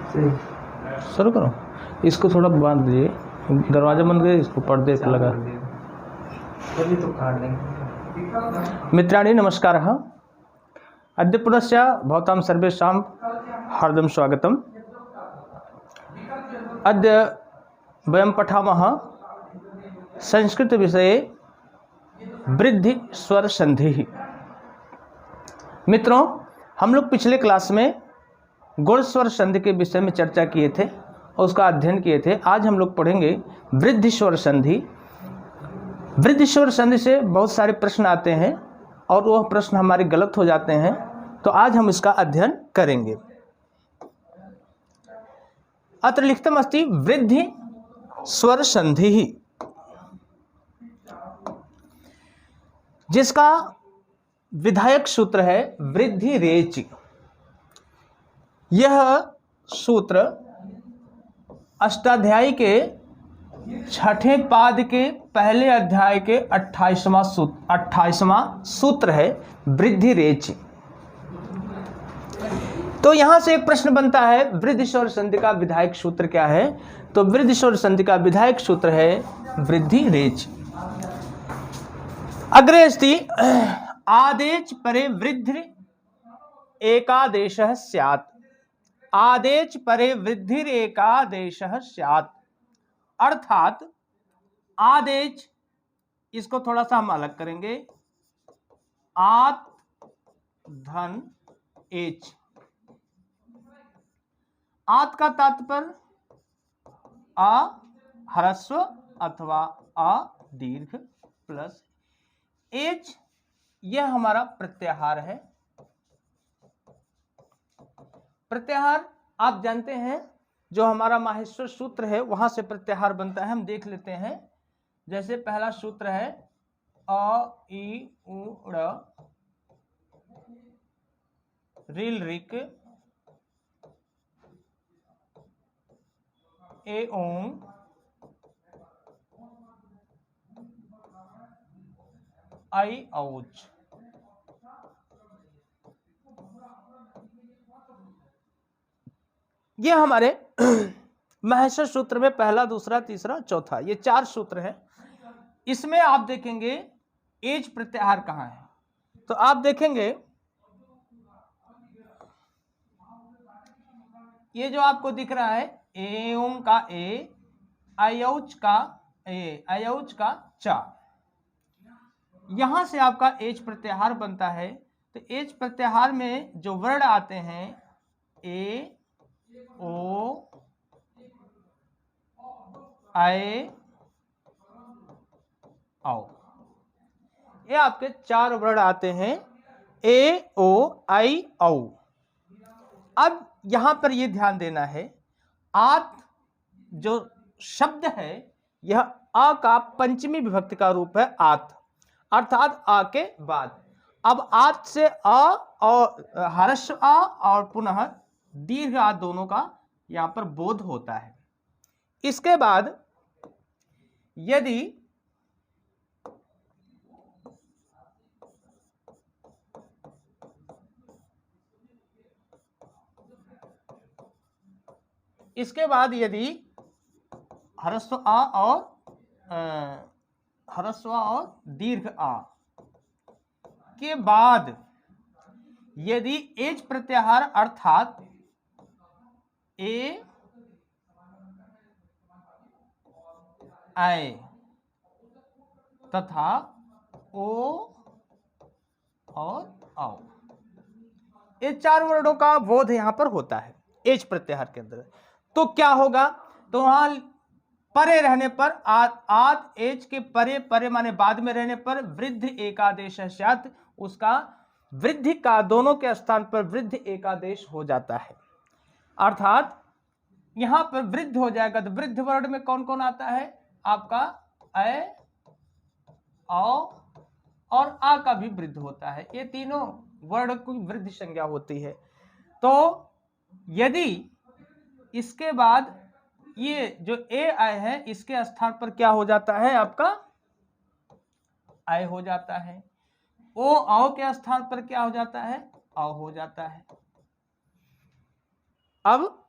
शुरू करो। इसको थोड़ा बांध दीजिए, दरवाजा बंद करिए, इसको पर्दे पे लगा। मित्राणि नमस्कारः। अद्य पुनश्च भवतां सर्वेषां हार्दं स्वागतम्। अद्य वयं पठामः संस्कृतविषये वृद्धि स्वर संधिः। मित्रों, हम लोग पिछले क्लास में गुण स्वर संधि के विषय में चर्चा किए थे और उसका अध्ययन किए थे। आज हम लोग पढ़ेंगे वृद्धि स्वर संधि। वृद्धि स्वर संधि से बहुत सारे प्रश्न आते हैं और वह प्रश्न हमारे गलत हो जाते हैं, तो आज हम इसका अध्ययन करेंगे। अत्र लिखितम् अस्ति वृद्धि स्वर संधिः, जिसका विधायक सूत्र है वृद्धि रेच। यह सूत्र अष्टाध्यायी के छठे पाद के पहले अध्याय के 28वां सूत्र है, वृद्धि रेच। तो यहां से एक प्रश्न बनता है, वृद्धि स्वर संधि का विधायक सूत्र क्या है? तो वृद्धि स्वर संधि का विधायक सूत्र है वृद्धि रेच। अग्रे अस्ति आदेच परे वृद्धि एकादेशः स्यात्। आदेच परे वृद्धि एकादेशः स्यात्, अर्थात आदेच, इसको थोड़ा सा हम अलग करेंगे, आत धन एच। आत का तात्पर्य आ ह्रस्व अथवा आ दीर्घ प्लस एच, यह हमारा प्रत्याहार है। प्रत्याहार आप जानते हैं, जो हमारा माहेश्वर सूत्र है वहां से प्रत्याहार बनता है। हम देख लेते हैं। जैसे पहला सूत्र है अ ई उ ड़ रील रिक ए ओम आई औच। ये हमारे माहेश्वर सूत्र में पहला, दूसरा, तीसरा, चौथा, ये 4 सूत्र हैं। इसमें आप देखेंगे एज प्रत्याहार कहाँ है, तो आप देखेंगे ये जो आपको दिख रहा है एओं का ए, अयौच का ए, अयौच का चा, यहां से आपका एज प्रत्याहार बनता है। तो एज प्रत्याहार में जो वर्ण आते हैं ए ओ आए आओ, ये आपके 4 वर्ण आते हैं, ए ओ आई औ। अब यहां पर ये ध्यान देना है, आत जो शब्द है यह आ का पंचमी विभक्ति का रूप है आत, अर्थात आ के बाद। अब आत से आ और ह्रस्व आ और पुनः दीर्घ आ दोनों का यहां पर बोध होता है। इसके बाद यदि ह्रस्व आ और दीर्घ आ के बाद यदि एज प्रत्याहार अर्थात ए आए तथा ओ और आओ, ये 4 वर्णों का बोध यहां पर होता है एज प्रत्याहार के अंदर। तो क्या होगा, तो वहां परे रहने पर आद एज के परे, परे माने बाद में रहने पर वृद्धि एकादेश स्यात्, उसका वृद्धि का दोनों के स्थान पर वृद्धि एकादेश हो जाता है, अर्थात यहां पर वृद्ध हो जाएगा। तो वृद्ध वर्ण में कौन कौन आता है आपका, अ औ और आ का भी वृद्ध होता है, ये तीनों वर्ण की वृद्धि संज्ञा होती है। तो यदि इसके बाद ये जो ए आय है इसके स्थान पर क्या हो जाता है आपका आय हो जाता है, ओ औ के स्थान पर क्या हो जाता है, औ हो जाता है। अब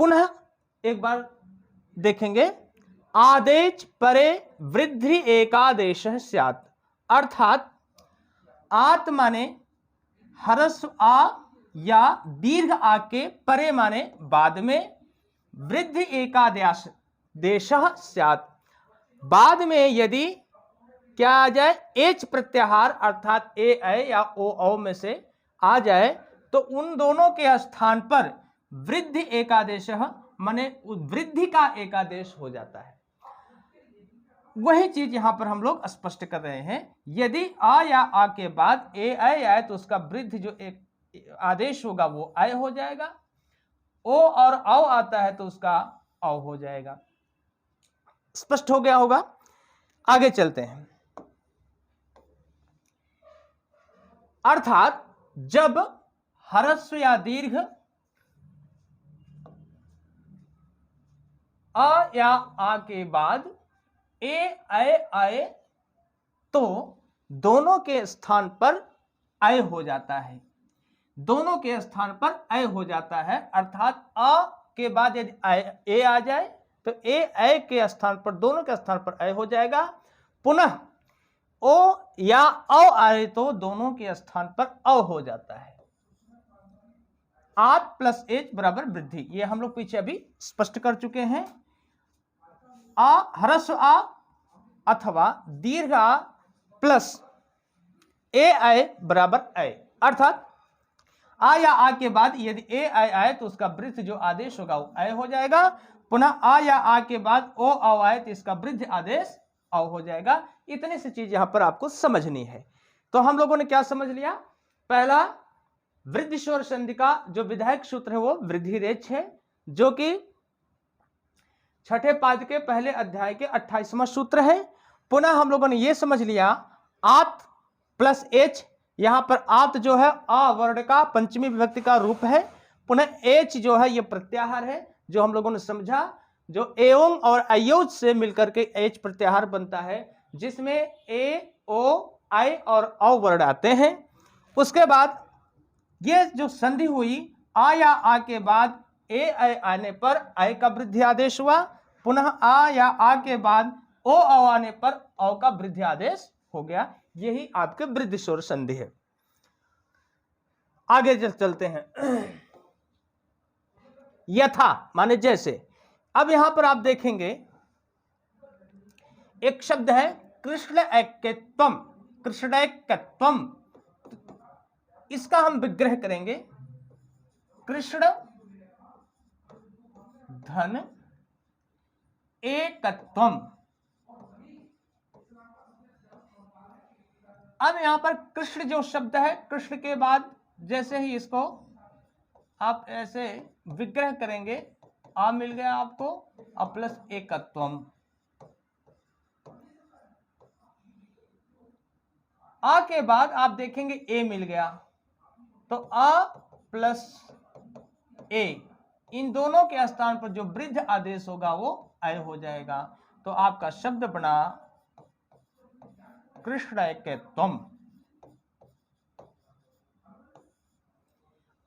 पुनः एक बार देखेंगे, आदेश परे वृद्धि एकादेश स्यात्, अर्थात आत माने ह्रस्व आ या दीर्घ आ के परे माने बाद में, वृद्धि एकादेश स्यात् बाद में यदि क्या आ जाए, एच प्रत्याहार अर्थात ए ऐ या ओ औ में से आ जाए तो उन दोनों के स्थान पर वृद्धि एकादेश माने वृद्धि का एकादेश हो जाता है। वही चीज यहां पर हम लोग स्पष्ट कर रहे हैं, यदि आ या आ के बाद ए ऐ आए तो उसका वृद्धि जो एक आदेश होगा वो आय हो जाएगा, ओ और औ आता है तो उसका औ हो जाएगा। स्पष्ट हो गया होगा। आगे चलते हैं। अर्थात जब ह्रस्व या दीर्घ अ या आ के बाद ए ऐ आए तो दोनों के स्थान पर ऐ हो जाता है, दोनों के स्थान पर ऐ हो जाता है। अर्थात अ के बाद यदि ए आ जाए तो ए ऐ के स्थान पर, दोनों के स्थान पर ऐ हो जाएगा। पुनः ओ या औ आए तो दोनों के स्थान पर अ हो जाता है। आत प्लस एच बराबर वृद्धि, ये हम लोग पीछे अभी स्पष्ट कर चुके हैं। आ ह्रस्व आ अथवा दीर्घ आ प्लस ए आए बराबर ऐ, अर्थात आ या आ के बाद यदि ए ऐ आए तो उसका वृद्धि जो आदेश होगा वो ऐ हो जाएगा। पुनः आ या आ के बाद ओ औ आए तो इसका वृद्धि आदेश औ हो जाएगा। इतनी सी चीज यहां पर आपको समझनी है। तो हम लोगों ने क्या समझ लिया, पहला वृद्धि स्वर संधि का जो विधायक सूत्र है वो वृद्धि रेच है, जो कि छठे पाद के पहले अध्याय के 28वां सूत्र है। पुनः हम लोगों ने यह समझ लिया आत प्लस एच, यहां पर आत जो है आ वर्ण का पंचमी विभक्ति का रूप है। पुनः एच जो है यह प्रत्याहार है, जो हम लोगों ने समझा, जो एवं और अयोज से मिलकर के एच प्रत्याहार बनता है, जिसमें ए ओ आई और औ वर्ण आते हैं। उसके बाद ये जो संधि हुई आ या आ के बाद ए ऐ आने पर ऐ का वृद्धि आदेश हुआ। पुनः आ या आ के बाद ओ औ आने पर औ का वृद्धि आदेश हो गया। यही आपके वृद्धि स्वर संधि है। आगे चलते हैं। यथा माने जैसे। अब यहां पर आप देखेंगे एक शब्द है कृष्ण ऐक्यत्वम, कृष्ण ऐक्यत्वम, इसका हम विग्रह करेंगे कृष्ण धन एकत्वम। अब यहां पर कृष्ण जो शब्द है, कृष्ण के बाद जैसे ही इसको आप ऐसे विग्रह करेंगे, आ मिल गया आपको और प्लस एकत्वम। आ के बाद आप देखेंगे ए मिल गया, तो आ प्लस ए, इन दोनों के स्थान पर जो वृद्ध आदेश होगा वो ऐ हो जाएगा। तो आपका शब्द बना कृष्ण ऐक्यत्वम।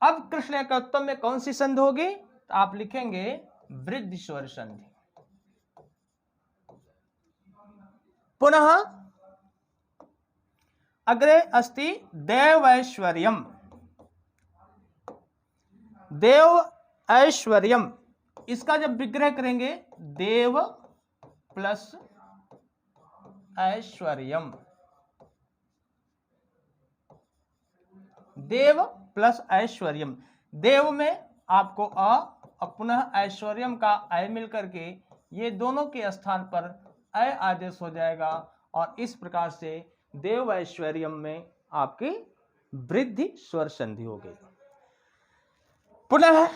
अब कृष्ण ऐक्यत्वम में कौन सी संधि होगी, तो आप लिखेंगे वृद्धि स्वर संधि। पुनः अग्रे अस्ति देवैश्वर्यम, देव ऐश्वर्यम, इसका जब विग्रह करेंगे देव प्लस ऐश्वर्यम, देव प्लस ऐश्वर्यम। देव में आपको अ और पुनः ऐश्वर्यम का ऐ मिलकर के ये दोनों के स्थान पर ऐ आदेश हो जाएगा और इस प्रकार से देव ऐश्वर्यम में आपकी वृद्धि स्वर संधि हो गई। पुनः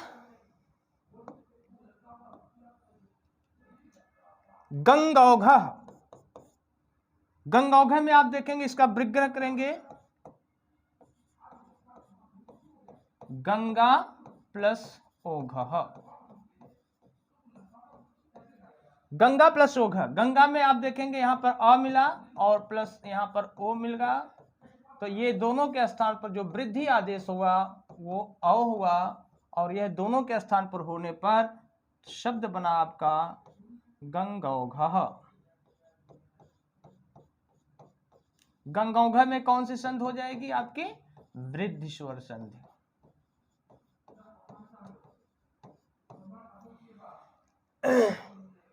गंगौघ, गंगौघ में आप देखेंगे इसका विग्रह करेंगे गंगा प्लस ओघ, गंगा प्लस ओघ। गंगा में आप देखेंगे यहां पर अ मिला और प्लस यहां पर ओ मिल गया, तो ये दोनों के स्थान पर जो वृद्धि आदेश हुआ वो अ हुआ और यह दोनों के स्थान पर होने पर शब्द बना आपका गंगौघः। गंगौघ में कौन सी संधि हो जाएगी आपकी? वृद्धि स्वर संधि।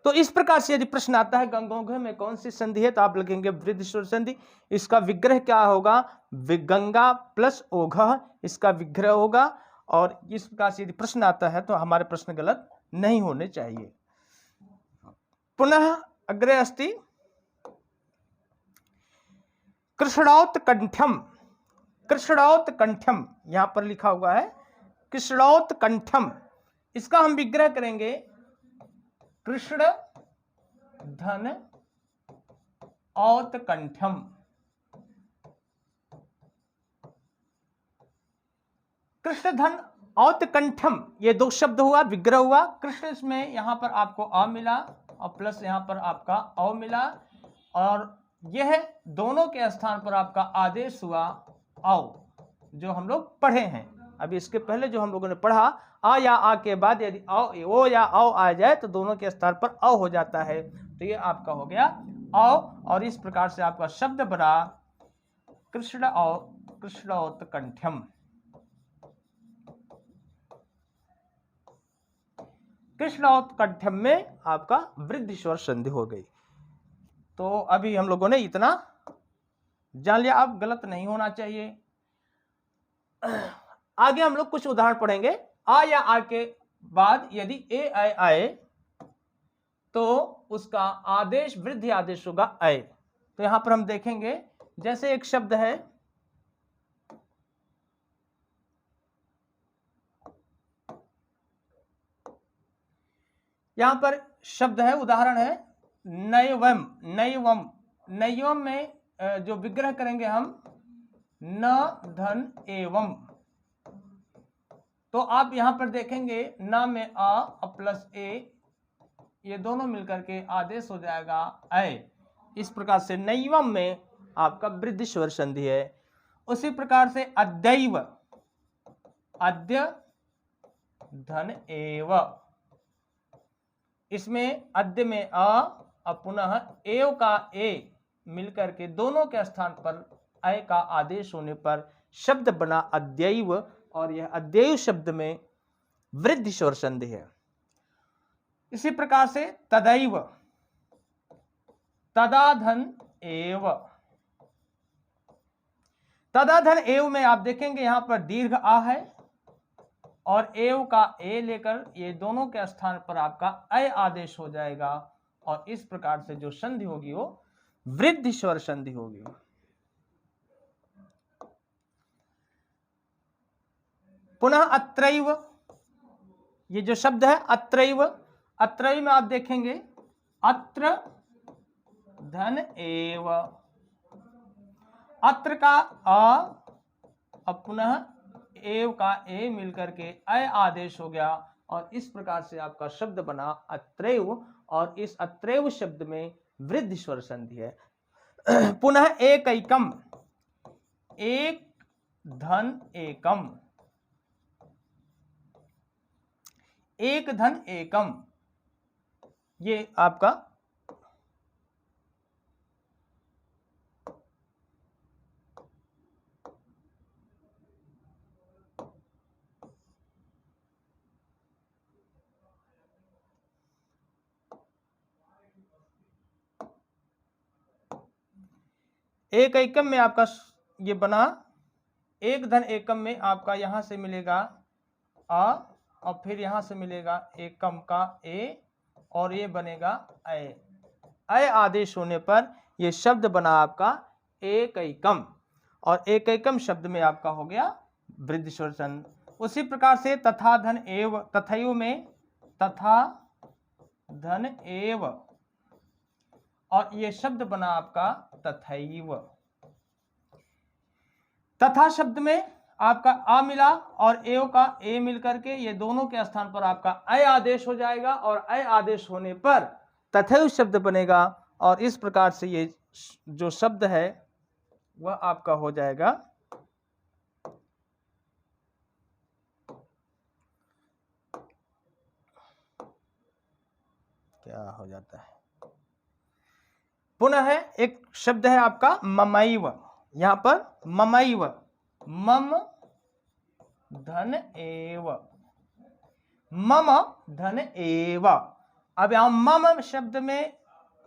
तो इस प्रकार से यदि प्रश्न आता है गंगौघ में कौन सी संधि है, तो आप लिखेंगे वृद्धि स्वर संधि। इसका विग्रह क्या होगा? गंगा प्लस ओघ, इसका विग्रह होगा। और इस प्रकार से यदि प्रश्न आता है तो हमारे प्रश्न गलत नहीं होने चाहिए। पुनः अग्रे अस्ति कृष्णौत्कंठ्यम। कृष्णौत्कंठ्यम यहां पर लिखा हुआ है कृष्णौत्कंठ्यम। इसका हम विग्रह करेंगे कृष्ण धन औत्कंठ्यम। कृष्ण धन औत्कंठ्यम, ये दो शब्द हुआ, विग्रह हुआ। कृष्ण इसमें यहां पर आपको अ मिला और प्लस यहां पर आपका औ मिला, और यह दोनों के स्थान पर आपका आदेश हुआ औ, जो हम लोग पढ़े हैं। अभी इसके पहले जो हम लोगों ने पढ़ा, आ या आ के बाद यदि ओ या औ आ जाए तो दोनों के स्थान पर औ हो जाता है। तो ये आपका हो गया औ, और इस प्रकार से आपका शब्द बना कृष्णौत्कंठ्यम। कृष्णौत्कंठ्यम में आपका वृद्धि स्वर संधि हो गई। तो अभी हम लोगों ने इतना जान लिया, अब गलत नहीं होना चाहिए। आगे हम लोग कुछ उदाहरण पढ़ेंगे। आ या आ के बाद यदि ए आए आए तो उसका आदेश वृद्धि आदेश होगा अय। तो यहां पर हम देखेंगे, जैसे एक शब्द है यहां पर शब्द है, उदाहरण है नैवम। नैवम, नैवम में जो विग्रह करेंगे हम न धन एवं। तो आप यहां पर देखेंगे न में आ प्लस ए, ये दोनों मिलकर के आदेश हो जाएगा अय। इस प्रकार से नैवम में आपका वृद्धि स्वर संधि है। उसी प्रकार से अद्यैव, अद्य धन एव, इसमें अद्य में अ पुनः एव का ए मिलकर के दोनों के स्थान पर अय का आदेश होने पर शब्द बना अद्यैव, और यह अद्यैव शब्द में वृद्धि स्वर संधि है। इसी प्रकार से तदैव, तदाधन एव। तदाधन एव में आप देखेंगे यहां पर दीर्घ आ है और एव का ए लेकर ये दोनों के स्थान पर आपका अय आदेश हो जाएगा, और इस प्रकार से जो संधि होगी वो वृद्धि स्वर संधि होगी। पुनः अत्रैव, ये जो शब्द है अत्रैव, अत्रैव में आप देखेंगे अत्र धन एव, अत्र का अ पुनः एव का ए मिलकर के अय आदेश हो गया, और इस प्रकार से आपका शब्द बना अत्रैव, और इस अत्रैव शब्द में वृद्धि स्वर संधि है। पुनः एकैकम, एक धन एकम, एक धन एकम, ये आपका एक एकम में आपका ये बना एक धन एकम में आपका यहां से मिलेगा आ और फिर यहां से मिलेगा एकम का ए, और ये बनेगा अय। अय आदेश होने पर ये शब्द बना आपका एक एकम, और एक एकम शब्द में आपका हो गया वृद्धि स्वर संधि। उसी प्रकार से तथा धन एव, तथैव में तथा धन एव, और ये शब्द बना आपका तथैव। तथा शब्द में आपका आ मिला और एव का ए मिलकर के ये दोनों के स्थान पर आपका अय आदेश हो जाएगा, और अय आदेश होने पर तथैव शब्द बनेगा, और इस प्रकार से ये जो शब्द है वह आपका हो जाएगा क्या हो जाता है। पुनः एक शब्द है आपका ममैव, यहां पर ममैव, मम धन एव, मम धन एव। अब यहां मम शब्द में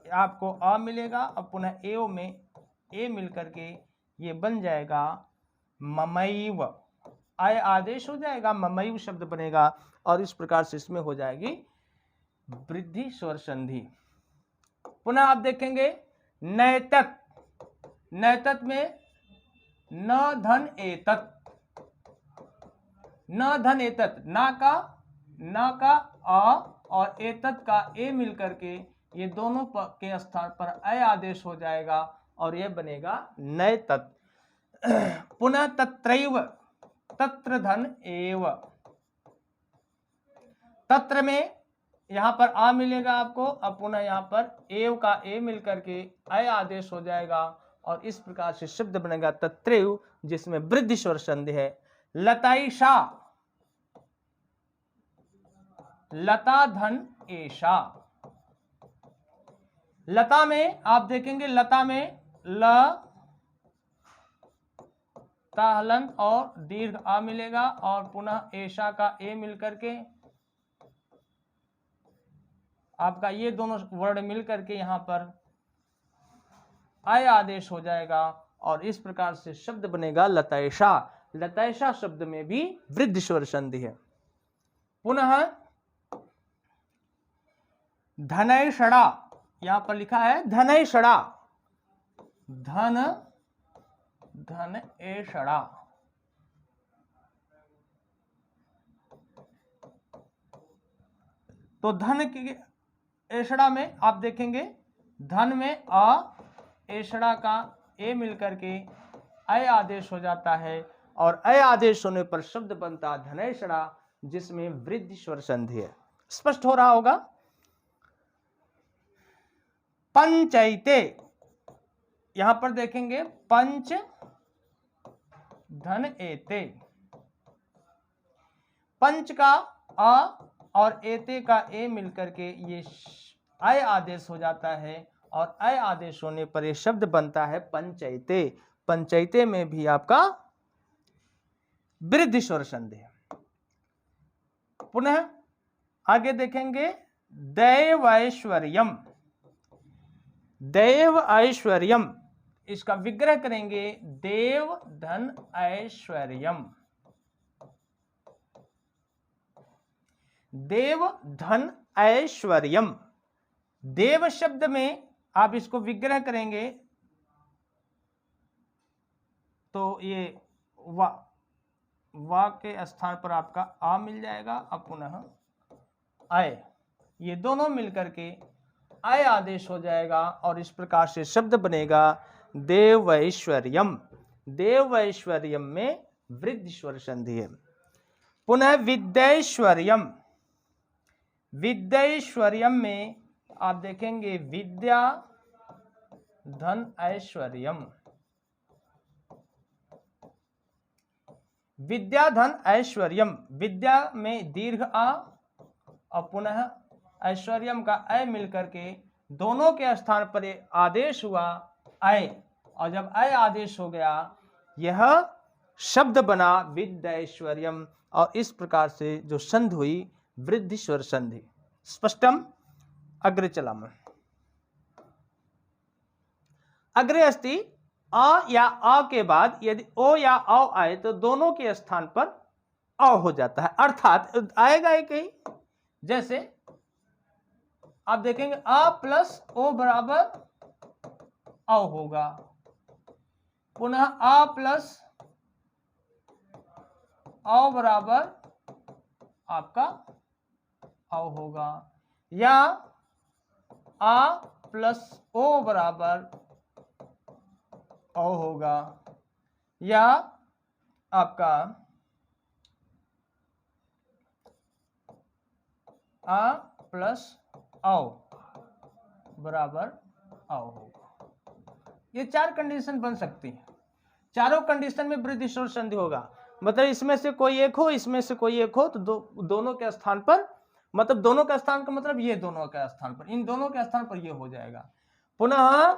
आपको अ मिलेगा और पुनः एव में ए मिलकर के ये बन जाएगा ममैव, आय आदेश हो जाएगा, ममैव शब्द बनेगा और इस प्रकार से इसमें हो जाएगी वृद्धि स्वर संधि। पुनः आप देखेंगे नैतत, नैतत में न धन एतत, न धन एतत, ना का अ और एतत का ए मिलकर के ये दोनों के स्थान पर अय आदेश हो जाएगा और ये बनेगा नैतत। पुनः तत्रैव, तत्र धन एव, तत्र में यहां पर आ मिलेगा आपको, अब पुनः यहां पर एव का ए मिलकर के अय आदेश हो जाएगा और इस प्रकार से शब्द बनेगा तत्रैव, जिसमें वृद्धि स्वर संधि है। लताईशा, लता धन एशा, लता में आप देखेंगे लता में ल ताहलन और दीर्घ आ मिलेगा और पुनः एशा का ए मिलकर के आपका ये दोनों वर्ड मिलकर के यहां पर आय आदेश हो जाएगा और इस प्रकार से शब्द बनेगा लतैषा। लतैषा शब्द में भी वृद्धि स्वर संधि है। पुनः धनैषणा, यहां पर लिखा है धनैषणा, धन धन एषणा, तो धन की एषणा में आप देखेंगे धन में अ, एषणा का ए मिलकर के अय आदेश हो जाता है और अय आदेश होने पर शब्द बनता धनैषणा, जिसमें वृद्धि स्वर संधि है। स्पष्ट हो रहा होगा। पंचैते, यहां पर देखेंगे पंच धन एते, पंच का अ और एते का ए मिलकर के ये अय आदेश हो जाता है और अय आदेश होने पर ये शब्द बनता है पंचैते। पंचैते में भी आपका वृद्धि स्वर संधि है। पुनः आगे देखेंगे दैवैश्वर्यम, दैव ऐश्वर्यम, इसका विग्रह करेंगे देव धन ऐश्वर्यम, देव धन ऐश्वर्यम। देव शब्द में आप इसको विग्रह करेंगे तो ये वा के स्थान पर आपका आ मिल जाएगा और पुनः अय, ये दोनों मिलकर के अय आदेश हो जाएगा और इस प्रकार से शब्द बनेगा देवैश्वर्यम। देवैश्वर्यम में वृद्धि स्वर संधि है। पुनः विद्यैश्वर्यम, विद्यैश्वर्यम में आप देखेंगे विद्या धन ऐश्वर्यम, विद्या धन ऐश्वर्यम, विद्या में दीर्घ आ और पुनः ऐश्वर्यम का अय मिलकर के दोनों के स्थान पर आदेश हुआ अय, और जब अय आदेश हो गया यह शब्द बना विद्यैश्वर्यम और इस प्रकार से जो संधि हुई वृद्धि स्वर संधि। स्पष्टम। अग्रे चलाम। अग्रे अस्ति अ या अ के बाद यदि ओ या औ आए तो दोनों के स्थान पर अ हो जाता है, अर्थात आएगा एक ही। जैसे आप देखेंगे अ प्लस ओ बराबर अ होगा, पुनः अ प्लस अ बराबर आपका अ होगा, या आ प्लस ओ बराबर अ होगा, या आपका आ प्लस औ बराबर अ होगा। ये चार कंडीशन बन सकती है। चारों कंडीशन में वृद्धि संधि होगा, मतलब इसमें से कोई एक हो, इसमें से कोई एक हो तो दोनों के स्थान पर मतलब दोनों के स्थान का मतलब ये दोनों के स्थान पर, इन दोनों के स्थान पर ये हो जाएगा, पुनः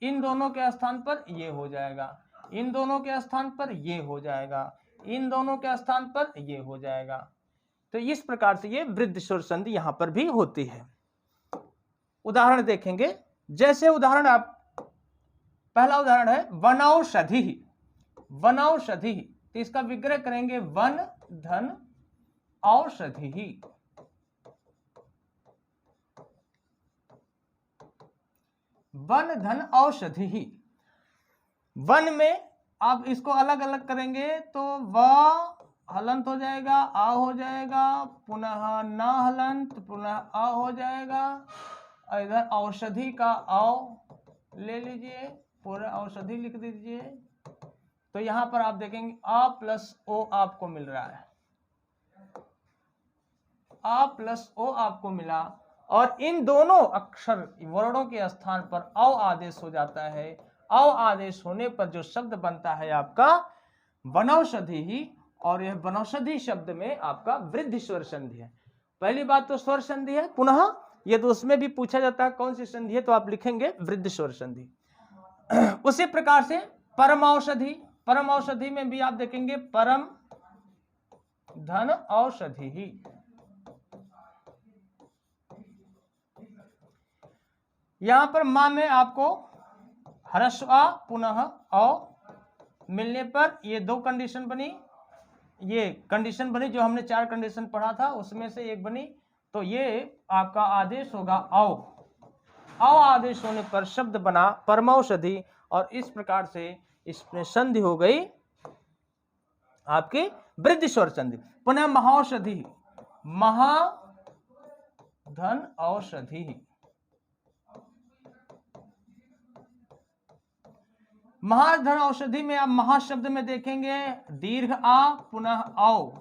इन दोनों के स्थान पर ये हो जाएगा, इन दोनों के स्थान पर ये हो जाएगा, इन दोनों के स्थान पर ये हो जाएगा। तो इस प्रकार से ये वृद्ध स्वर संधि यहां पर भी होती है। उदाहरण देखेंगे, जैसे उदाहरण आप, पहला उदाहरण है वनौषधि। वनौषधि, तो इसका विग्रह करेंगे वन धन औषधि। वन धन औषधि। वन में आप इसको अलग अलग करेंगे तो व हलंत हो जाएगा, आ हो जाएगा, पुनः न हलंत, पुनः अ हो जाएगा, इधर औषधि का औ ले लीजिए, पूरा औषधि लिख दीजिए। तो यहां पर आप देखेंगे आ प्लस ओ आपको मिल रहा है, आ प्लस ओ आपको मिला, और इन दोनों अक्षर वर्णों के स्थान पर औ आदेश हो जाता है। औ आदेश होने पर जो शब्द बनता है आपका वनौषधि ही, और यह वनौषधि शब्द में आपका वृद्धि स्वर संधि है। पहली बात तो स्वर संधि है, पुनः ये तो उसमें भी पूछा जाता है कौन सी संधि है, तो आप लिखेंगे वृद्धि स्वर संधि। उसी प्रकार से परम औषधि, परम औषधि में भी आप देखेंगे परम धन औषधि ही। यहां पर मां में आपको ह्रस्व आ पुनः औ मिलने पर ये दो कंडीशन बनी, ये कंडीशन बनी जो हमने 4 कंडीशन पढ़ा था उसमें से एक बनी, तो ये आपका आदेश होगा औ। औ आदेश होने पर शब्द बना परमौषधि, और इस प्रकार से इसमें संधि हो गई आपकी वृद्धि स्वर संधि। पुनः महौषधि, महा धन औषधि। महाधन औषधि में आप महाशब्द में देखेंगे दीर्घ आ पुनः औ,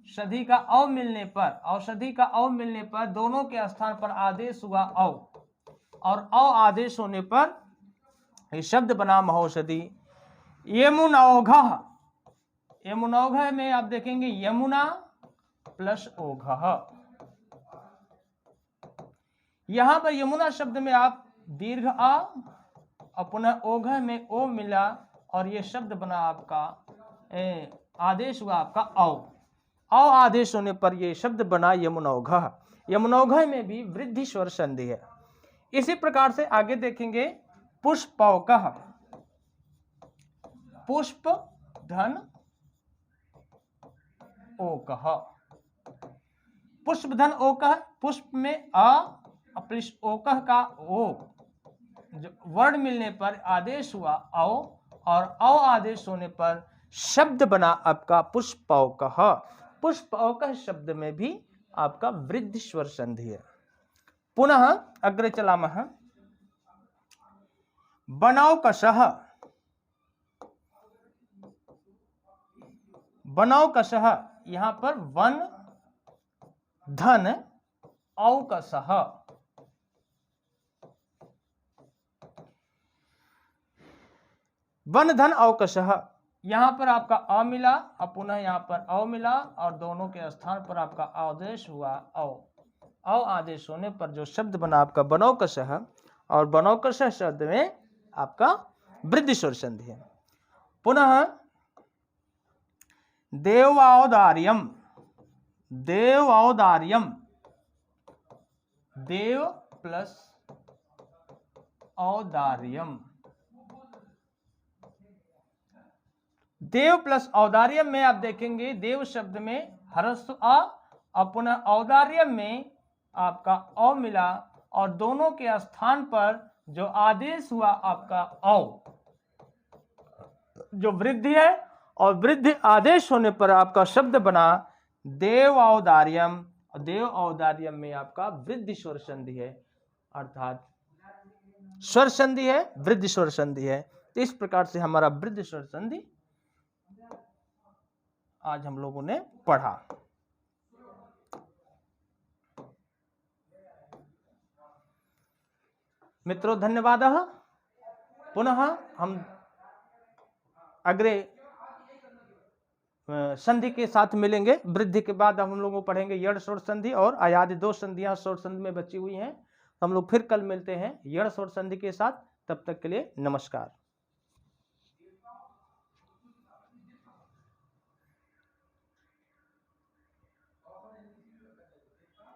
षधि का औ मिलने पर, औषधि का औ मिलने पर दोनों के स्थान पर आदेश हुआ औ, और औ आदेश होने पर ये शब्द बना महौषधि। यमुनौघ, यमुनौघ में आप देखेंगे यमुना प्लस ओघ। यहां पर यमुना शब्द में आप दीर्घ आ और पुनः ओघ में ओ मिला, और ये शब्द बना आपका आदेश हुआ आपका औ। औ आदेश होने पर ये शब्द बना यमुनौघ। यमुनौघ में भी वृद्धि स्वर संधि है। इसी प्रकार से आगे देखेंगे पुष्पौकः, पुष्प धन ओकः। पुष्प धन ओकः, पुष्प में अ प्लस ओकः का ओ जो वर्ण मिलने पर आदेश हुआ औ, और औ आदेश होने पर शब्द बना आपका पुष्पौकः। पुष्पौकः शब्द में भी आपका वृद्धि स्वर संधि है। पुनः अग्रे चलामः बनौकशः। बनौकशः, यहां पर वन धन औकशः। वन धन औकशः, यहां पर आपका अ मिला और पुनः यहां पर औ मिला, और दोनों के स्थान पर आपका आदेश हुआ औ। औ आदेश होने पर जो शब्द बना आपका बनौकशः, और बनौकशः शब्द में आपका वृद्धि स्वर संधि है। पुनः देवौदार्यम, देवौदार्यम, देव प्लस औदार्यम। देव प्लस औदार्यम में आप देखेंगे देव शब्द में ह्रस्व अ और पुनः औदार्यम में आपका औ मिला, और दोनों के स्थान पर जो आदेश हुआ आपका औ, जो वृद्धि है, और वृद्धि आदेश होने पर आपका शब्द बना देव औदार्यम, और देव औदार्यम में आपका वृद्धि स्वर संधि है, अर्थात स्वर संधि है, वृद्धि स्वर संधि है। तो इस प्रकार से हमारा वृद्धि स्वर संधि आज हम लोगों ने पढ़ा। मित्रों धन्यवाद। पुनः हम अग्रे संधि के साथ मिलेंगे। वृद्धि के बाद हम लोगों को पढ़ेंगे यड़ स्वर्ण संधि और अयादि 2 संधियां स्वर्ण संधि में बची हुई हैं। हम लोग फिर कल मिलते हैं यड़ स्वर्ण संधि के साथ। तब तक के लिए नमस्कार।